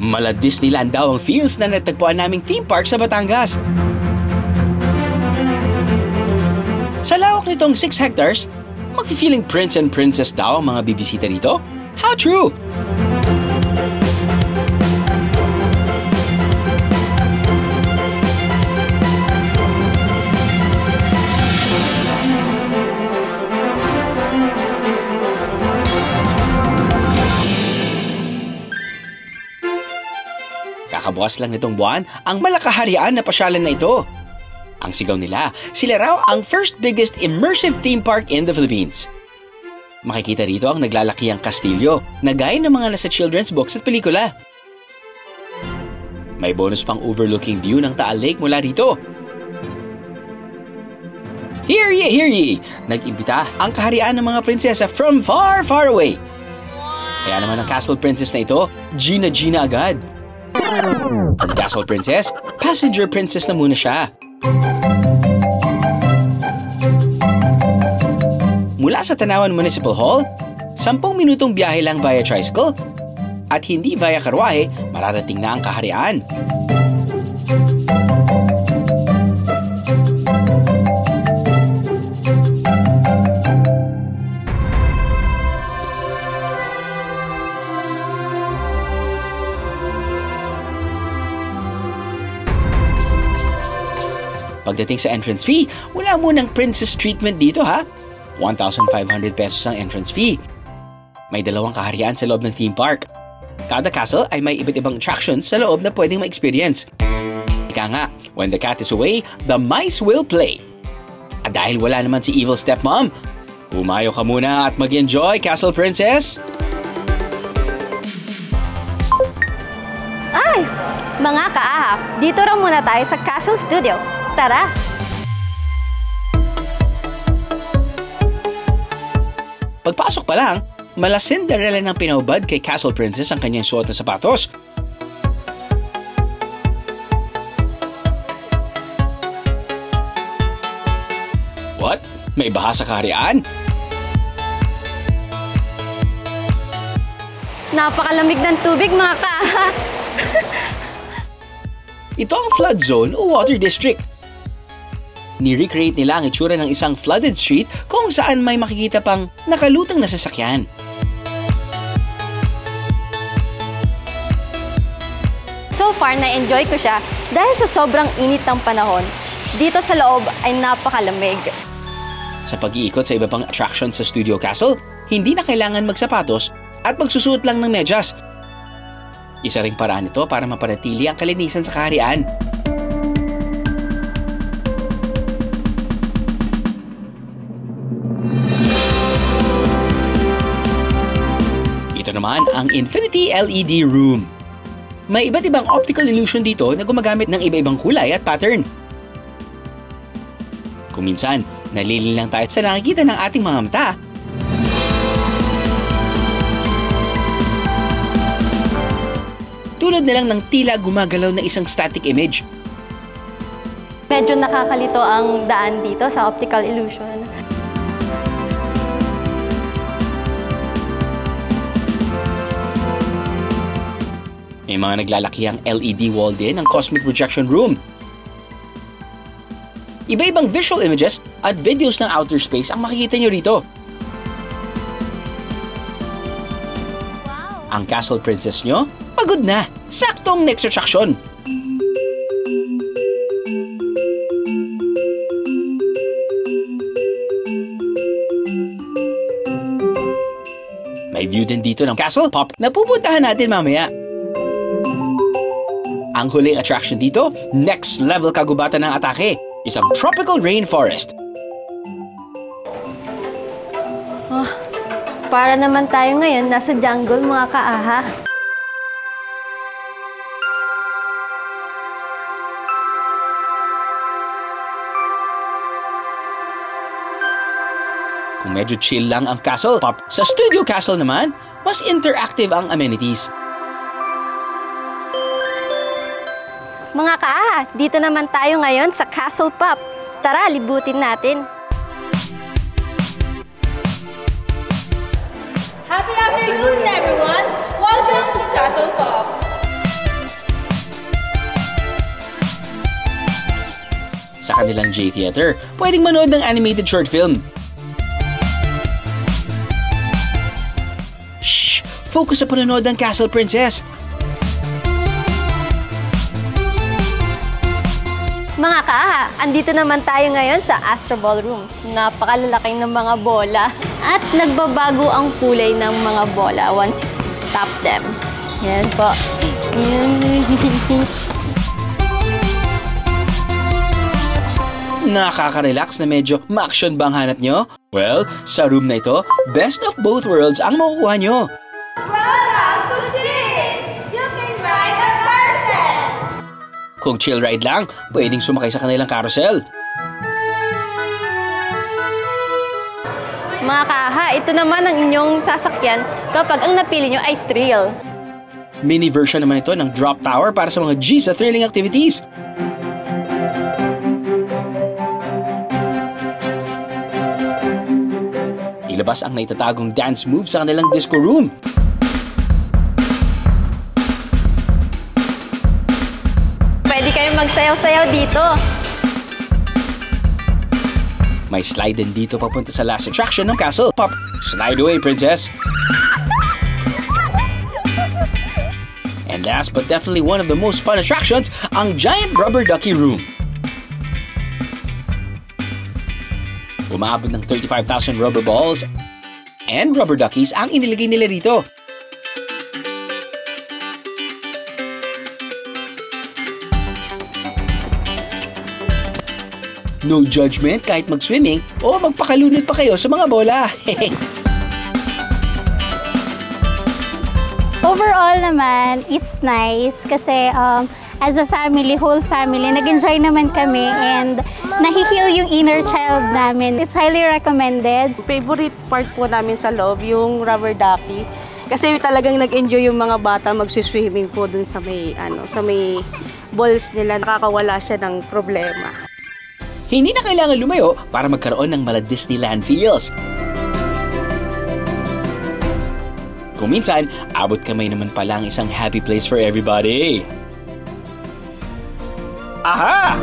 Mala Disneyland daw ang feels na natagpuan naming theme park sa Batangas. Sa lawak nitong 6 hectares, mag-feeling prince and princess daw ang mga bibisita rito? How true! Kakabukas lang nitong buwan ang malakaharian na pasyalan na ito. Ang sigaw nila, sila raw ang first biggest immersive theme park in the Philippines. Makikita rito ang naglalakihang kastilyo na gaya ng mga nasa children's books at pelikula. May bonus pang overlooking view ng Taal Lake mula rito. Hear ye, hear ye! Nag-imbita ang kaharian ng mga prinsesa from far, far away. Kaya naman ang Castle Princess na ito, Gina agad. From Castle Princess, Passenger Princess na muna siya. Mula sa Tanawan Municipal Hall, 10 minutong biyahe lang via tricycle at hindi via karwahe, mararating na ang kaharian. Pagdating sa entrance fee, wala munang princess treatment dito ha. 1,500 pesos ang entrance fee. May 2 kaharian sa loob ng theme park. Kada castle ay may iba't ibang attractions sa loob na pwedeng ma-experience. Ika nga, when the cat is away, the mice will play. At dahil wala naman si Evil Stepmom, humayo ka muna at mag-enjoy, Castle Princess! Ay! Mga kaahap, dito raw muna tayo sa Castle Studio. Tara! Pagpasok pa lang, mala Cinderella ng pinaubad kay Castle Princess ang kanyang suot na sapatos. What? May baha sa kaharian? Napakalamig ng tubig, mga kaahas! Ito ang flood zone o water district. Ni-recreate nila ang itsura ng isang flooded street kung saan may makikita pang nakalutang na sasakyan. So far, na-enjoy ko siya dahil sa sobrang init ng panahon. Dito sa loob ay napakalamig. Sa pag-iikot sa iba pang attractions sa Studio Castle, hindi na kailangan magsapatos at magsusuot lang ng medyas. Isa ring paraan ito para mapanatili ang kalinisan sa kaharian. Ito naman ang Infinity LED Room. May iba't ibang optical illusion dito na gumagamit ng iba-ibang kulay at pattern. Kung minsan, nalilin lang tayo sa nakikita ng ating mga mata. Tulad na lang ng tila gumagalaw na isang static image. Medyo nakakalito ang daan dito sa optical illusion. May mga naglalakihang LED wall din ang Cosmic Projection Room. Iba-ibang visual images at videos ng outer space ang makikita nyo rito. Wow! Ang Castle Princess nyo, pagod na. Saktong next attraction. May view din dito ng Castle Pop na pupuntahan natin mamaya. Ang huling attraction dito, next level kagubatan ng atake, isang tropical rainforest. Oh, para naman tayo ngayon nasa jungle, mga kaaha. Kung medyo chill lang ang Castle Pop, sa Studio Castle naman, mas interactive ang amenities. Mga kaaha, dito naman tayo ngayon sa Castle Pop. Tara, libutin natin. Happy afternoon, everyone! Welcome to Castle Pop! kanilang J-Theater. Pwedeng manood ng animated short film. Shh! Focus sa panonood ng Castle Princess. Mga kaaha, andito naman tayo ngayon sa Astro Ballroom. Napakalalaki ng mga bola. At nagbabago ang kulay ng mga bola once you tap them. Yan po. Nakaka-relax na medyo ma-action bang hanap nyo? Well, sa room na ito, best of both worlds ang makukuha nyo. Welcome to Chill! You can ride a carousel! Kung chill ride lang, pwedeng sumakay sa kanilang carousel. Mga kaaha, ito naman ang inyong sasakyan kapag ang napili nyo ay thrill. Mini version naman ito ng drop tower para sa mga G sa thrilling activities. Ilabas ang naitatagong dance move sa kanilang disco room. Pwede kayong magsayaw-sayaw dito. May slide din dito papunta sa last attraction ng castle. Pop, slide away, princess! And last but definitely one of the most fun attractions, ang giant rubber ducky room. Umaabot ng 35,000 rubber balls and rubber duckies ang inilagay nila dito. No judgment kahit mag-swimming o magpakalunod pa kayo sa mga bola. Overall naman, it's nice kasi as a family, whole family, nag-enjoy naman kami and nahi-heal yung inner child namin. It's highly recommended. Favorite part po namin sa loob, yung rubber ducky. Kasi talagang nag-enjoy yung mga bata mag-swimming po dun sa may balls nila. Nakakawala siya ng problema. Hindi na kailangan lumayo para magkaroon ng mala Disneyland feels. Kung minsan, abot kamay naman pala ang isang happy place for everybody. Aha!